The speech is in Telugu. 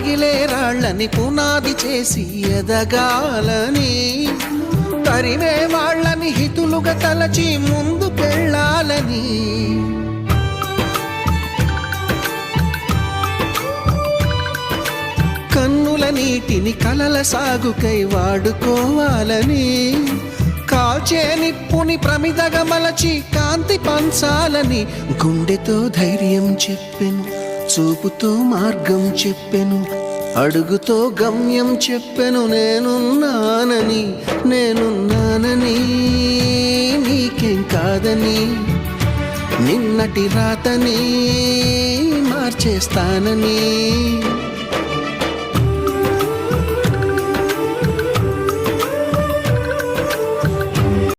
రగిలే రాళ్ళని పునాది చేసి ఎదగాలని, తరిమే వాళ్ళని హితులుగా తలచి ముందుకెళ్ళాలని, కన్నుల నీటిని కలల సాగుకై వాడుకోవాలని, కాల్చే నిప్పుని ప్రమిదగా మలచి కాంతి పంచాలని, గుండెతో ధైర్యం చెప్పెను, చూపుతో మార్గం చెప్పెను, అడుగుతో గమ్యం చెప్పెను. నేనున్నానని, నేనున్నానని, నీకేం కాదని, నిన్నటి రాతని మార్చేస్తానని.